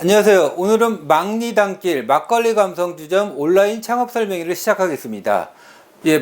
안녕하세요. 오늘은 막리단길 막걸리 감성주점 온라인 창업 설명회를 시작하겠습니다.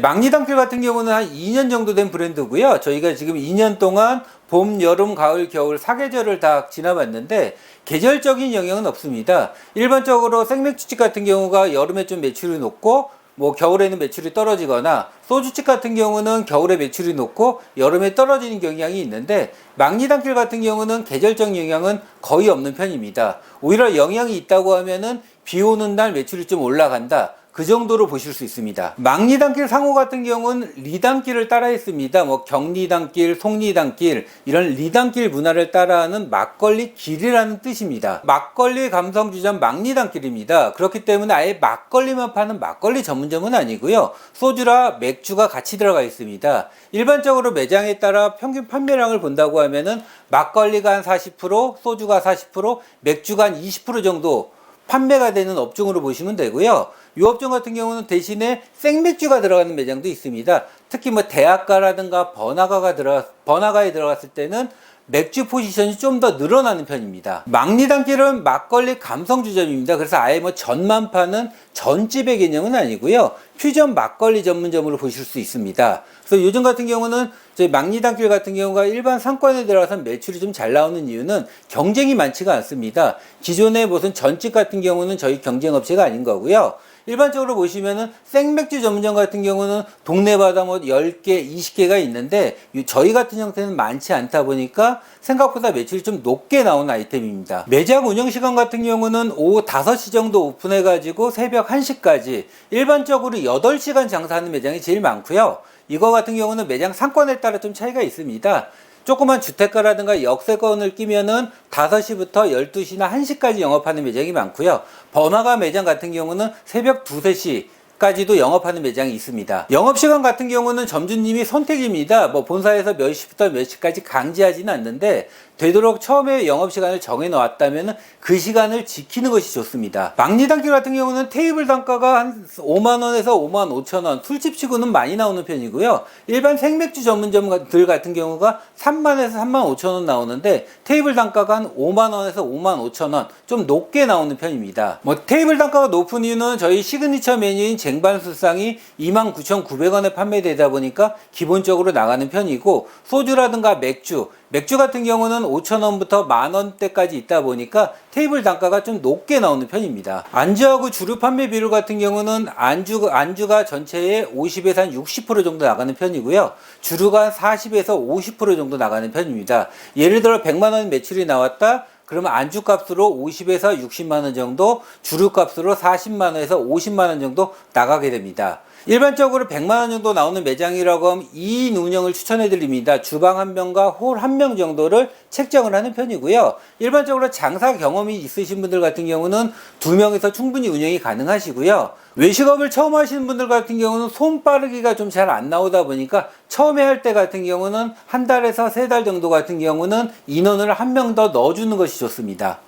막리단길 같은 경우는 한 2년 정도 된 브랜드고요. 저희가 지금 2년 동안 봄, 여름, 가을, 겨울 4계절을 다 지나봤는데 계절적인 영향은 없습니다. 일반적으로 생맥주집 같은 경우가 여름에 좀 매출이 높고 겨울에는 매출이 떨어지거나 소주집 같은 경우는 겨울에 매출이 높고 여름에 떨어지는 경향이 있는데 막리단길 같은 경우는 계절적 영향은 거의 없는 편입니다. 오히려 영향이 있다고 하면은 비 오는 날 매출이 좀 올라간다. 그 정도로 보실 수 있습니다. 막리단길 상호 같은 경우는 리단길을 따라 했습니다. 경리단길, 송리단길 이런 리단길 문화를 따라하는 막걸리 길이라는 뜻입니다. 막걸리 감성주점 막리단길입니다. 그렇기 때문에 아예 막걸리만 파는 막걸리 전문점은 아니고요. 소주라 맥주가 같이 들어가 있습니다. 일반적으로 매장에 따라 평균 판매량을 본다고 하면은 막걸리가 한 40%, 소주가 40%, 맥주가 한 20% 정도 판매가 되는 업종으로 보시면 되고요. 이 업종 같은 경우는 대신에 생맥주가 들어가는 매장도 있습니다. 특히 대학가라든가 번화가에 들어갔을 때는 맥주 포지션이 좀 더 늘어나는 편입니다. 막리단길은 막걸리 감성주점입니다. 그래서 아예 전만 파는 전집의 개념은 아니고요. 퓨전 막걸리 전문점으로 보실 수 있습니다. 그래서 요즘 같은 경우는 저희 막리단길 같은 경우가 일반 상권에 들어가서 매출이 좀 잘 나오는 이유는 경쟁이 많지가 않습니다. 기존의 무슨 전집 같은 경우는 저희 경쟁업체가 아닌 거고요. 일반적으로 보시면은 생맥주 전문점 같은 경우는 동네마다 10개, 20개가 있는데 저희 같은 형태는 많지 않다 보니까 생각보다 매출이 좀 높게 나오는 아이템입니다. 매장 운영 시간 같은 경우는 오후 5시 정도 오픈해 가지고 새벽 1시까지 일반적으로 8시간 장사하는 매장이 제일 많고요. 이거 같은 경우는 매장 상권에 따라 좀 차이가 있습니다. 조그만 주택가라든가 역세권을 끼면은 5시부터 12시나 1시까지 영업하는 매장이 많고요. 번화가 매장 같은 경우는 새벽 2, 3시까지도 영업하는 매장이 있습니다. 영업시간 같은 경우는 점주님이 선택입니다. 본사에서 몇 시부터 몇 시까지 강제하지는 않는데 되도록 처음에 영업시간을 정해 놓았다면 그 시간을 지키는 것이 좋습니다. 막리단길 같은 경우는 테이블 단가가 한 5만원에서 5만 5천원, 술집 치고는 많이 나오는 편이고요. 일반 생맥주 전문점들 같은 경우가 3만에서 3만 5천원 나오는데 테이블 단가가 한 5만원에서 5만 5천원 좀 높게 나오는 편입니다. 테이블 단가가 높은 이유는 저희 시그니처 메뉴인 쟁반술상이 29,900원에 판매되다 보니까 기본적으로 나가는 편이고, 소주라든가 맥주 같은 경우는 5,000원부터 만원대까지 있다 보니까 테이블 단가가 좀 높게 나오는 편입니다. 안주하고 주류 판매 비율 같은 경우는 안주가 전체의 50에서 한 60% 정도 나가는 편이고요. 주류가 40에서 50% 정도 나가는 편입니다. 예를 들어 100만원 매출이 나왔다. 그러면 안주값으로 50에서 60만원 정도, 주류값으로 40만원에서 50만원 정도 나가게 됩니다. 일반적으로 100만원 정도 나오는 매장이라고 하면 2인 운영을 추천해 드립니다. 주방 1명과 홀 1명 정도를 책정을 하는 편이고요. 일반적으로 장사 경험이 있으신 분들 같은 경우는 2명에서 충분히 운영이 가능하시고요. 외식업을 처음 하시는 분들 같은 경우는 손 빠르기가 좀 잘 안 나오다 보니까 처음에 할 때 같은 경우는 한 달에서 3달 정도 같은 경우는 인원을 1명 더 넣어주는 것이 좋습니다.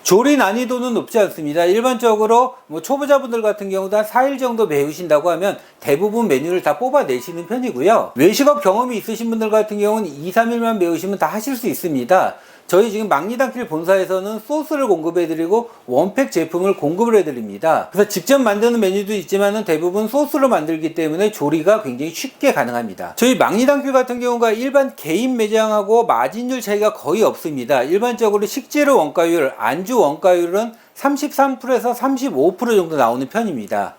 조리 난이도는 높지 않습니다. 일반적으로 초보자분들 같은 경우도 한 4일 정도 배우신다고 하면 대부분 메뉴를 다 뽑아내시는 편이고요. 외식업 경험이 있으신 분들 같은 경우는 2, 3일만 배우시면 다 하실 수 있습니다. 저희 지금 막리단길 본사에서는 소스를 공급해드리고 원팩 제품을 공급을 해드립니다. 그래서 직접 만드는 메뉴도 있지만 대부분 소스로 만들기 때문에 조리가 굉장히 쉽게 가능합니다. 저희 막리단길 같은 경우가 일반 개인 매장하고 마진율 차이가 거의 없습니다. 일반적으로 식재료 원가율, 안주 원가율은 33%에서 35% 정도 나오는 편입니다.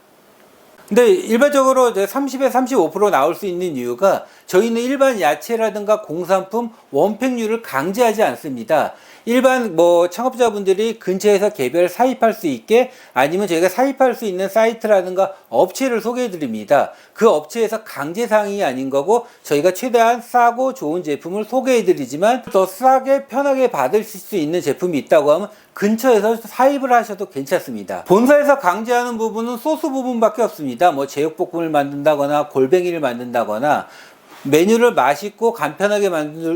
근데 일반적으로 30에서 35% 나올 수 있는 이유가 저희는 일반 야채라든가 공산품 원팩률을 강제하지 않습니다. 일반 창업자분들이 근처에서 개별 사입할 수 있게, 아니면 저희가 사입할 수 있는 사이트라든가 업체를 소개해 드립니다. 그 업체에서 강제사항이 아닌 거고, 저희가 최대한 싸고 좋은 제품을 소개해 드리지만 더 싸게 편하게 받으실 수 있는 제품이 있다고 하면 근처에서 사입을 하셔도 괜찮습니다. 본사에서 강제하는 부분은 소스 부분밖에 없습니다. 제육볶음을 만든다거나 골뱅이를 만든다거나 메뉴를 맛있고 간편하게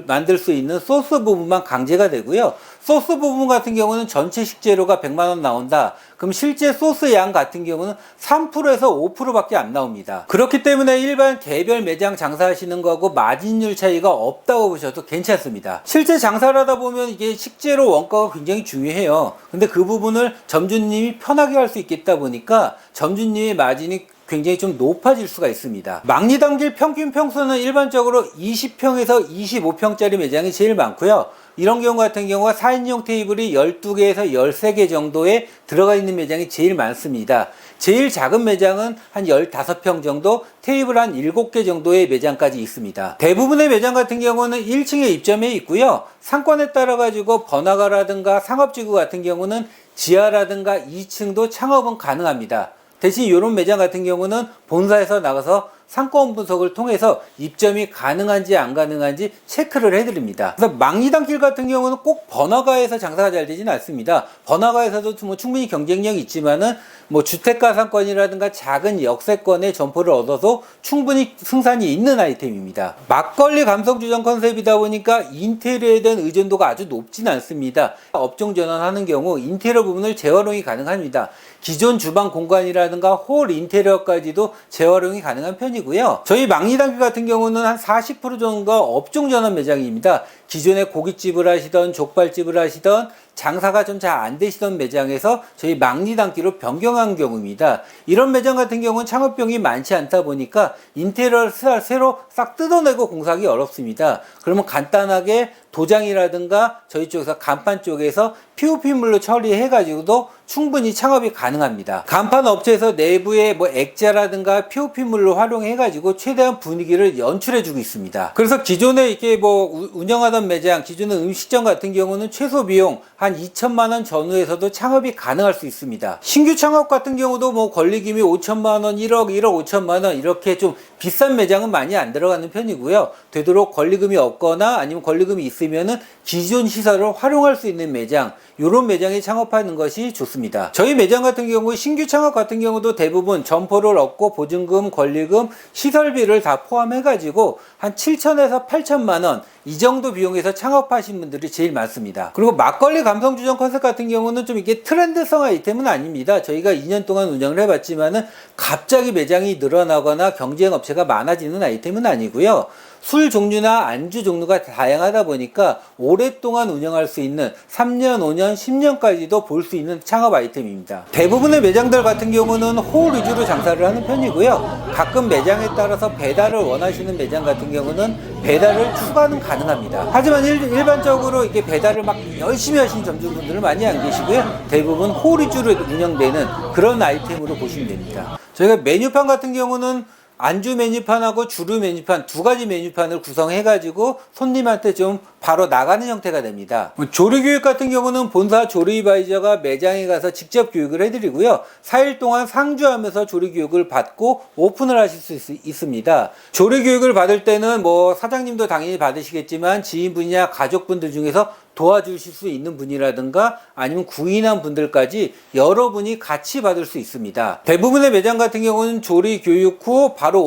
만들 수 있는 소스 부분만 강제가 되고요. 소스 부분 같은 경우는 전체 식재료가 100만 원 나온다. 그럼 실제 소스 양 같은 경우는 3%에서 5%밖에 안 나옵니다. 그렇기 때문에 일반 개별 매장 장사하시는 거하고 마진율 차이가 없다고 보셔도 괜찮습니다. 실제 장사를 하다 보면 이게 식재료 원가가 굉장히 중요해요. 근데 그 부분을 점주님이 편하게 할 수 있겠다 보니까 점주님의 마진이 굉장히 좀 높아질 수가 있습니다. 막리당길 평균 평수는 일반적으로 20평에서 25평짜리 매장이 제일 많고요. 이런 경우 같은 경우가 4인용 테이블이 12개에서 13개 정도에 들어가 있는 매장이 제일 많습니다. 제일 작은 매장은 한 15평 정도, 테이블 한 7개 정도의 매장까지 있습니다. 대부분의 매장 같은 경우는 1층에 입점해 있고요. 상권에 따라 가지고 번화가라든가 상업지구 같은 경우는 지하라든가 2층도 창업은 가능합니다. 대신 이런 매장 같은 경우는 본사에서 나가서 상권 분석을 통해서 입점이 가능한지 안 가능한지 체크를 해드립니다. 그래서 막리당길 같은 경우는 꼭 번화가에서 장사가 잘 되지는 않습니다. 번화가에서도 뭐 충분히 경쟁력이 있지만은 뭐 주택가 상권이라든가 작은 역세권의 점포를 얻어서 충분히 승산이 있는 아이템입니다. 막걸리 감성 주점 컨셉이다 보니까 인테리어에 대한 의존도가 아주 높진 않습니다. 업종 전환하는 경우 인테리어 부분을 재활용이 가능합니다. 기존 주방 공간이라든가 홀 인테리어까지도 재활용이 가능한 편이고요. 저희 막리당길 같은 경우는 한 40% 정도가 업종 전환 매장입니다. 기존에 고깃집을 하시던 족발집을 하시던 장사가 좀 잘 안 되시던 매장에서 저희 막리당길로 변경한 경우입니다. 이런 매장 같은 경우는 창업비용이 많지 않다 보니까 인테리어를 새로 싹 뜯어내고 공사하기 어렵습니다. 그러면 간단하게 도장이라든가 저희 쪽에서 간판 쪽에서 POP물로 처리해가지고도 충분히 창업이 가능합니다. 간판 업체에서 내부에 뭐 액자라든가 POP물로 활용해가지고 최대한 분위기를 연출해주고 있습니다. 그래서 기존에 이렇게 뭐 운영하던 매장, 기존의 음식점 같은 경우는 최소 비용 한 2천만 원 전후에서도 창업이 가능할 수 있습니다. 신규 창업 같은 경우도 뭐 권리금이 5천만 원, 1억 5천만 원 이렇게 좀 비싼 매장은 많이 안 들어가는 편이고요. 되도록 권리금이 없거나 아니면 권리금이 있으면은 기존 시설을 활용할 수 있는 매장, 이런 매장에 창업하는 것이 좋습니다. 저희 매장 같은 경우 신규 창업 같은 경우도 대부분 점포를 얻고 보증금, 권리금, 시설비를 다 포함해 가지고 한 7천에서 8천만 원 이 정도 비용에서 창업하신 분들이 제일 많습니다. 그리고 막걸리 감성주점 컨셉 같은 경우는 좀 이게 트렌드성 아이템은 아닙니다. 저희가 2년 동안 운영을 해봤지만은 갑자기 매장이 늘어나거나 경쟁 업체가 많아지는 아이템은 아니고요. 술 종류나 안주 종류가 다양하다 보니까 오랫동안 운영할 수 있는 3년, 5년, 10년까지도 볼 수 있는 창업 아이템입니다. 대부분의 매장들 같은 경우는 홀 위주로 장사를 하는 편이고요. 가끔 매장에 따라서 배달을 원하시는 매장 같은 경우는 배달을 추가는 가능합니다. 하지만 일반적으로 이렇게 배달을 막 열심히 하시는 점주분들은 많이 안 계시고요. 대부분 홀 위주로 운영되는 그런 아이템으로 보시면 됩니다. 저희가 메뉴판 같은 경우는 안주 메뉴판하고 주류 메뉴판 두 가지 메뉴판을 구성해가지고 손님한테 좀 바로 나가는 형태가 됩니다. 조리 교육 같은 경우는 본사 조리바이저가 매장에 가서 직접 교육을 해드리고요. 4일 동안 상주하면서 조리 교육을 받고 오픈을 하실 수 있습니다. 조리 교육을 받을 때는 뭐 사장님도 당연히 받으시겠지만 지인분이나 가족분들 중에서 도와주실 수 있는 분이라든가 아니면 구인한 분들까지 여러분이 같이 받을 수 있습니다. 대부분의 매장 같은 경우는 조리 교육 후 바로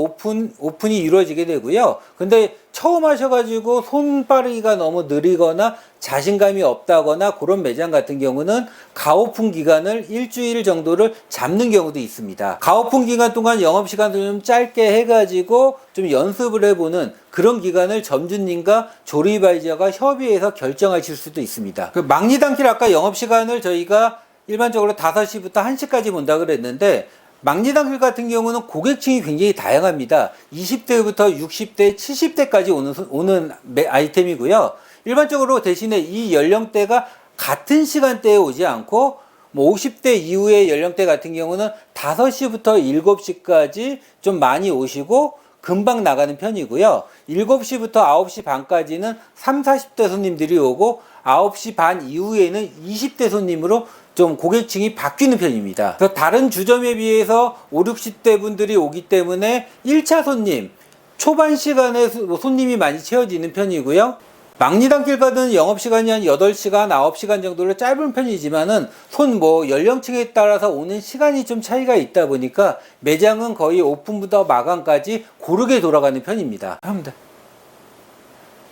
오픈이 이루어지게 되고요. 근데 처음 하셔가지고 손 빠르기가 너무 느리거나 자신감이 없다거나 그런 매장 같은 경우는 가오픈 기간을 일주일 정도를 잡는 경우도 있습니다. 가오픈 기간 동안 영업시간을 좀 짧게 해가지고 좀 연습을 해보는 그런 기간을 점주님과 조리바이저가 협의해서 결정하실 수도 있습니다. 그 막리당길 아까 영업시간을 저희가 일반적으로 5시부터 1시까지 본다 그랬는데 막리당길 같은 경우는 고객층이 굉장히 다양합니다. 20대부터 60대, 70대까지 오는 아이템이고요. 일반적으로 대신에 이 연령대가 같은 시간대에 오지 않고 뭐 50대 이후의 연령대 같은 경우는 5시부터 7시까지 좀 많이 오시고 금방 나가는 편이고요. 7시부터 9시 반까지는 30, 40대 손님들이 오고 9시 반 이후에는 20대 손님으로 좀 고객층이 바뀌는 편입니다. 그래서 다른 주점에 비해서 5, 60대 분들이 오기 때문에 1차 손님, 초반 시간에 손님이 많이 채워지는 편이고요. 막리당길 가든 영업시간이 한 8시간, 9시간 정도로 짧은 편이지만은 연령층에 따라서 오는 시간이 좀 차이가 있다 보니까 매장은 거의 오픈부터 마감까지 고르게 돌아가는 편입니다. 합니다.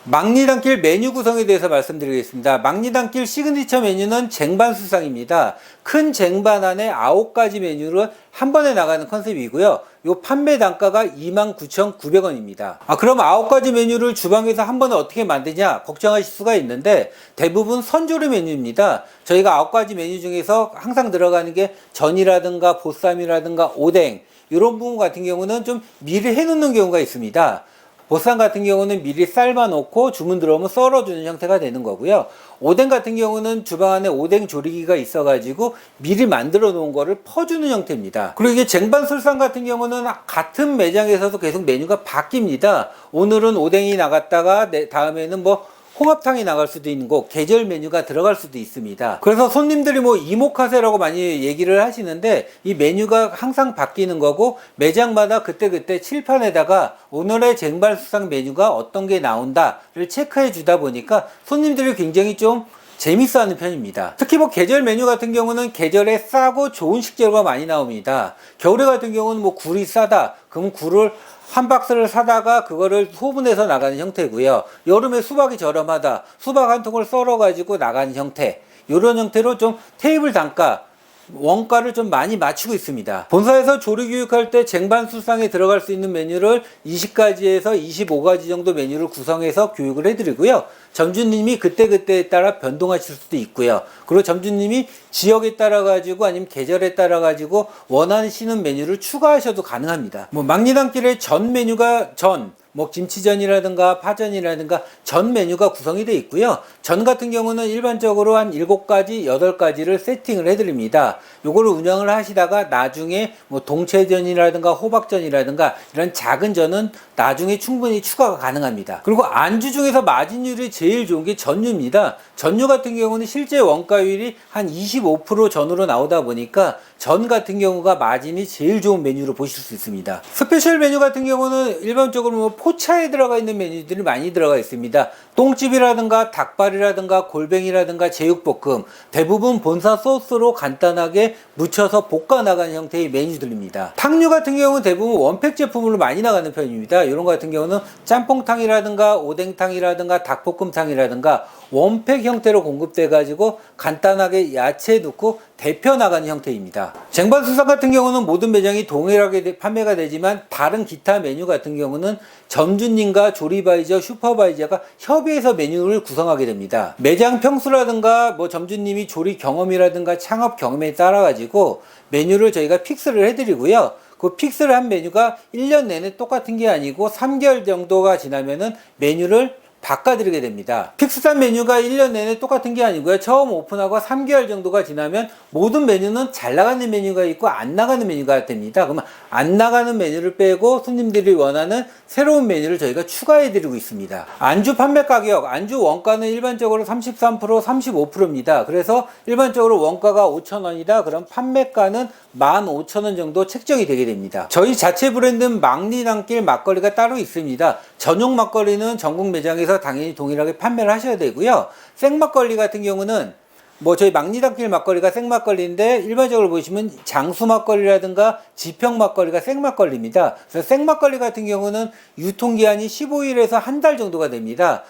막리단길 메뉴 구성에 대해서 말씀드리겠습니다. 막리단길 시그니처 메뉴는 쟁반수상입니다. 큰 쟁반 안에 9가지 메뉴를 한 번에 나가는 컨셉이고요. 요 판매 단가가 29,900원입니다. 그럼 9가지 메뉴를 주방에서 한 번에 어떻게 만드냐 걱정하실 수가 있는데 대부분 선조리 메뉴입니다. 저희가 9가지 메뉴 중에서 항상 들어가는 게 전이라든가 보쌈이라든가 오뎅 이런 부분 같은 경우는 좀 미리 해놓는 경우가 있습니다. 보쌈 같은 경우는 미리 삶아 놓고 주문 들어오면 썰어주는 형태가 되는 거고요. 오뎅 같은 경우는 주방 안에 오뎅 조리기가 있어가지고 미리 만들어 놓은 거를 퍼주는 형태입니다. 그리고 이게 쟁반술상 같은 경우는 같은 매장에서도 계속 메뉴가 바뀝니다. 오늘은 오뎅이 나갔다가 다음에는 뭐 홍합탕이 나갈 수도 있는 거, 계절 메뉴가 들어갈 수도 있습니다. 그래서 손님들이 뭐 이모카세라고 많이 얘기를 하시는데 이 메뉴가 항상 바뀌는 거고 매장마다 그때그때 칠판에다가 오늘의 쟁반수상 메뉴가 어떤 게 나온다를 체크해 주다 보니까 손님들이 굉장히 좀 재밌어 하는 편입니다. 특히 뭐 계절 메뉴 같은 경우는 계절에 싸고 좋은 식재료가 많이 나옵니다. 겨울에 같은 경우는 뭐 굴이 싸다. 그럼 굴을 한 박스를 사다가 그거를 소분해서 나가는 형태고요. 여름에 수박이 저렴하다. 수박 한 통을 썰어 가지고 나가는 형태. 이런 형태로 좀 테이블 단가 원가를 좀 많이 맞추고 있습니다. 본사에서 조리 교육할 때 쟁반수상에 들어갈 수 있는 메뉴를 20가지에서 25가지 정도 메뉴를 구성해서 교육을 해드리고요. 점주님이 그때그때에 따라 변동하실 수도 있고요. 그리고 점주님이 지역에 따라 가지고 아니면 계절에 따라 가지고 원하시는 메뉴를 추가하셔도 가능합니다. 뭐 막리단길에 전 메뉴가 뭐 김치전이라든가 파전이라든가 전 메뉴가 구성이 되어 있고요. 전 같은 경우는 일반적으로 한 7가지, 8가지를 세팅을 해드립니다. 요거를 운영을 하시다가 나중에 뭐 동체전이라든가 호박전이라든가 이런 작은 전은 나중에 충분히 추가가 가능합니다. 그리고 안주 중에서 마진율이 제일 좋은 게 전류입니다. 전류 같은 경우는 실제 원가율이 한 25% 전으로 나오다 보니까 전 같은 경우가 마진이 제일 좋은 메뉴로 보실 수 있습니다. 스페셜 메뉴 같은 경우는 일반적으로 뭐 포차에 들어가 있는 메뉴들이 많이 들어가 있습니다. 똥집이라든가 닭발이라든가 골뱅이라든가 제육볶음 대부분 본사 소스로 간단하게 묻혀서 볶아 나가는 형태의 메뉴들입니다. 탕류 같은 경우는 대부분 원팩 제품으로 많이 나가는 편입니다. 이런 거 같은 경우는 짬뽕탕이라든가 오뎅탕이라든가 닭볶음탕이라든가 원팩 형태로 공급돼 가지고 간단하게 야채 넣고 데펴 나가는 형태입니다. 쟁반수상 같은 경우는 모든 매장이 동일하게 판매가 되지만 다른 기타 메뉴 같은 경우는 점주님과 조리바이저, 슈퍼바이저가 협의해서 메뉴를 구성하게 됩니다. 매장 평수라든가 뭐 점주님이 조리 경험이라든가 창업 경험에 따라 가지고 메뉴를 저희가 픽스를 해드리고요. 그 픽스를 한 메뉴가 1년 내내 똑같은 게 아니고 3개월 정도가 지나면은 메뉴를 바꿔드리게 됩니다. 픽스한 메뉴가 1년 내내 똑같은 게 아니고요. 처음 오픈하고 3개월 정도가 지나면 모든 메뉴는 잘 나가는 메뉴가 있고 안 나가는 메뉴가 됩니다. 그러면 안 나가는 메뉴를 빼고 손님들이 원하는 새로운 메뉴를 저희가 추가해드리고 있습니다. 안주 판매 가격, 안주 원가는 일반적으로 33%, 35%입니다. 그래서 일반적으로 원가가 5,000원이다. 그럼 판매가는 15,000원 정도 책정이 되게 됩니다. 저희 자체 브랜드는 막리단길 막걸리가 따로 있습니다. 전용 막걸리는 전국 매장에서 당연히 동일하게 판매를 하셔야 되고요. 생막걸리 같은 경우는 뭐 저희 막리단길 막걸리가 생막걸리인데 일반적으로 보시면 장수 막걸리라든가 지평 막걸리가 생막걸리입니다. 그래서 생막걸리 같은 경우는 유통기한이 15일에서 한 달 정도가 됩니다.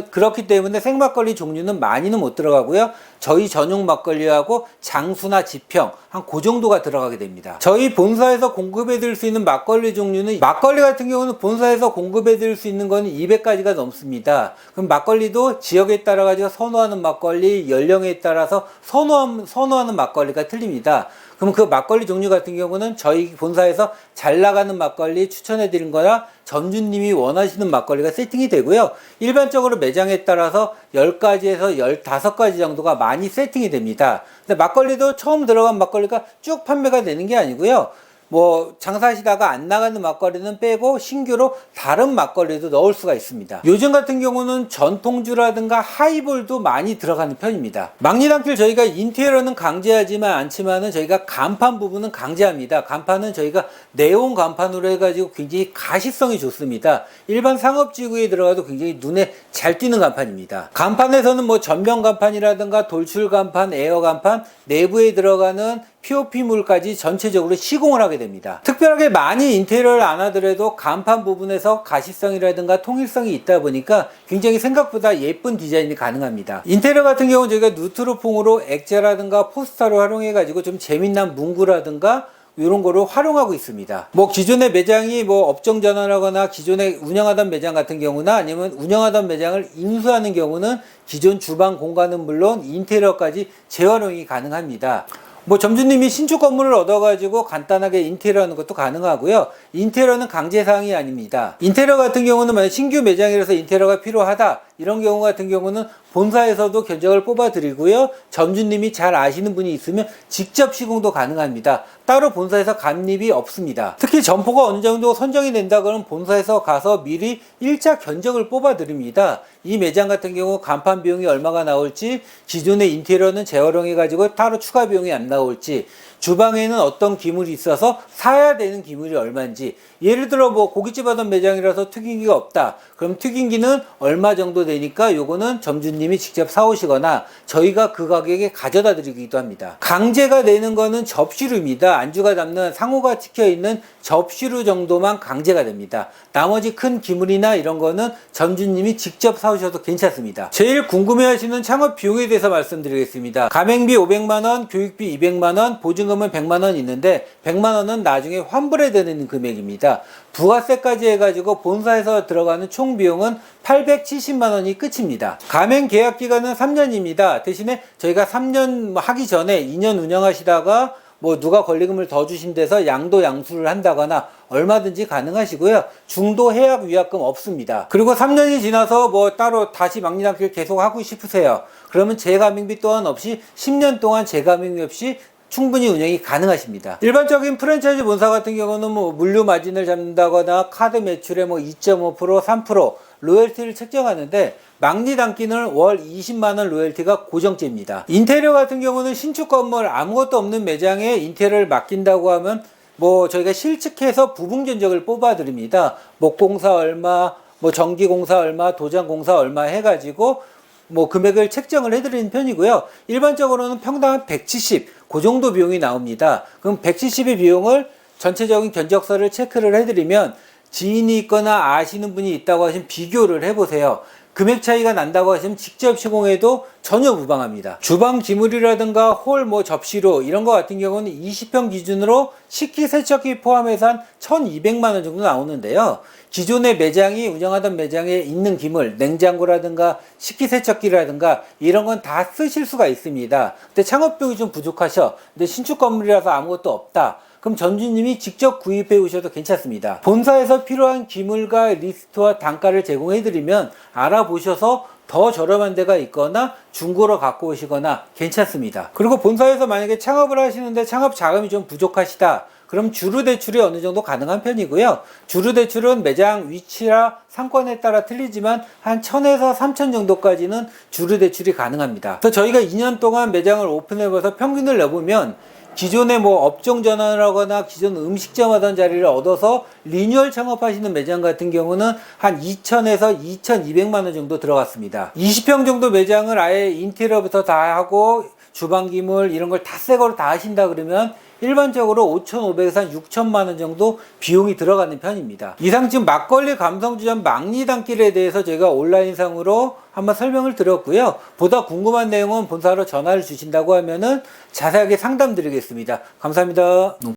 그렇기 때문에 생막걸리 종류는 많이는 못 들어가고요. 저희 전용 막걸리하고 장수나 지평 한 그 정도가 들어가게 됩니다. 저희 본사에서 공급해 드릴 수 있는 막걸리 종류는 막걸리 같은 경우는 본사에서 공급해 드릴 수 있는 건 200가지가 넘습니다. 그럼 막걸리도 지역에 따라 가지고 선호하는 막걸리, 연령에 따라서 선호하는 막걸리가 틀립니다. 그럼 그 막걸리 종류 같은 경우는 저희 본사에서 잘 나가는 막걸리 추천해 드린 거나 점주님이 원하시는 막걸리가 세팅이 되고요. 일반적으로 매장에 따라서 10가지에서 15가지 정도가 많이 세팅이 됩니다. 근데 막걸리도 처음 들어간 막걸리가 쭉 판매가 되는 게 아니고요. 뭐 장사하시다가 안 나가는 막걸리는 빼고 신규로 다른 막걸리도 넣을 수가 있습니다. 요즘 같은 경우는 전통주라든가 하이볼도 많이 들어가는 편입니다. 막리단길 저희가 인테리어는 강제하지만 않지만은 저희가 간판 부분은 강제합니다. 간판은 저희가 네온 간판으로 해가지고 굉장히 가시성이 좋습니다. 일반 상업지구에 들어가도 굉장히 눈에 잘 띄는 간판입니다. 간판에서는 뭐 전면 간판이라든가 돌출 간판, 에어 간판, 내부에 들어가는 POP물까지 전체적으로 시공을 하게 됩니다. 특별하게 많이 인테리어를 안 하더라도 간판 부분에서 가시성이라든가 통일성이 있다 보니까 굉장히 생각보다 예쁜 디자인이 가능합니다. 인테리어 같은 경우는 저희가 누트로풍으로 액자라든가 포스터를 활용해 가지고 좀 재미난 문구라든가 이런 거를 활용하고 있습니다. 뭐 기존의 매장이 뭐 업종 전환하거나 기존에 운영하던 매장 같은 경우나 아니면 운영하던 매장을 인수하는 경우는 기존 주방 공간은 물론 인테리어까지 재활용이 가능합니다. 뭐 점주님이 신축 건물을 얻어가지고 간단하게 인테리어 하는 것도 가능하고요. 인테리어는 강제사항이 아닙니다. 인테리어 같은 경우는 만약 신규 매장이라서 인테리어가 필요하다 이런 경우 같은 경우는 본사에서도 견적을 뽑아 드리고요. 점주님이 잘 아시는 분이 있으면 직접 시공도 가능합니다. 따로 본사에서 감립이 없습니다. 특히 점포가 어느 정도 선정이 된다 그러면 본사에서 가서 미리 1차 견적을 뽑아 드립니다. 이 매장 같은 경우 간판 비용이 얼마가 나올지, 기존의 인테리어는 재활용해 가지고 따로 추가 비용이 안 나올지, 주방에는 어떤 기물이 있어서 사야 되는 기물이 얼마인지, 예를 들어 뭐 고깃집 하던 매장이라서 튀김기가 없다. 그럼 튀김기는 얼마 정도 되니까 요거는 점주님이 직접 사오시거나 저희가 그 가격에 가져다 드리기도 합니다. 강제가 되는 거는 접시류입니다. 안주가 담는 상호가 찍혀 있는 접시류 정도만 강제가 됩니다. 나머지 큰 기물이나 이런 거는 점주님이 직접 사오셔도 괜찮습니다. 제일 궁금해하시는 창업 비용에 대해서 말씀드리겠습니다. 가맹비 500만원, 교육비 200만원, 보증금은 100만원 있는데 100만원은 나중에 환불해 드리는 금액입니다. 부가세까지 해가지고 본사에서 들어가는 총 비용은 870만원이 끝입니다. 가맹 계약 기간은 3년입니다. 대신에 저희가 3년 하기 전에 2년 운영하시다가 뭐 누가 권리금을 더 주신 데서 양도 양수를 한다거나 얼마든지 가능하시고요. 중도 해약 위약금 없습니다. 그리고 3년이 지나서 뭐 따로 다시 막리단길 계속 하고 싶으세요. 그러면 재가맹비 또한 없이 10년 동안 재가맹비 없이 충분히 운영이 가능하십니다. 일반적인 프랜차이즈 본사 같은 경우는 뭐 물류 마진을 잡는다거나 카드 매출의 뭐 2.5%, 3% 로열티를 책정하는데 막리단기는 월 20만원 로열티가 고정제입니다. 인테리어 같은 경우는 신축 건물 아무것도 없는 매장에 인테리어를 맡긴다고 하면 뭐 저희가 실측해서 부분 견적을 뽑아 드립니다. 목공사 얼마, 뭐 전기공사 얼마, 도장공사 얼마 해가지고 뭐 금액을 책정을 해드리는 편이고요. 일반적으로는 평당 한 170, 그 정도 비용이 나옵니다. 그럼 170의 비용을 전체적인 견적서를 체크를 해드리면 지인이 있거나 아시는 분이 있다고 하시면 비교를 해보세요. 금액 차이가 난다고 하시면 직접 시공해도 전혀 무방합니다. 주방 기물이라든가 홀 뭐 접시로 이런 거 같은 경우는 20평 기준으로 식기 세척기 포함해서 한 1200만원 정도 나오는데요. 기존의 매장이 운영하던 매장에 있는 기물, 냉장고라든가 식기 세척기라든가 이런 건 다 쓰실 수가 있습니다. 근데 창업비용이 좀 부족하셔. 근데 신축 건물이라서 아무것도 없다. 그럼 점주님이 직접 구입해 오셔도 괜찮습니다. 본사에서 필요한 기물과 리스트와 단가를 제공해 드리면 알아보셔서 더 저렴한 데가 있거나 중고로 갖고 오시거나 괜찮습니다. 그리고 본사에서 만약에 창업을 하시는데 창업 자금이 좀 부족하시다. 그럼 주루대출이 어느 정도 가능한 편이고요. 주루대출은 매장 위치나 상권에 따라 틀리지만 한 1000에서 3000 정도까지는 주루대출이 가능합니다. 그래서 저희가 2년 동안 매장을 오픈해봐서 평균을 내보면 기존에 뭐 업종 전환을 하거나 기존 음식점 하던 자리를 얻어서 리뉴얼 창업하시는 매장 같은 경우는 한 2000에서 2200만원 정도 들어갔습니다. 20평 정도 매장을 아예 인테리어부터 다 하고 주방기물 이런 걸 다 새 거로 다 하신다 그러면 일반적으로 5,500에서 한 6천만원 정도 비용이 들어가는 편입니다. 이상 지금 막걸리 감성주점 막리단길에 대해서 제가 온라인상으로 한번 설명을 드렸고요. 보다 궁금한 내용은 본사로 전화를 주신다고 하면은 자세하게 상담 드리겠습니다. 감사합니다.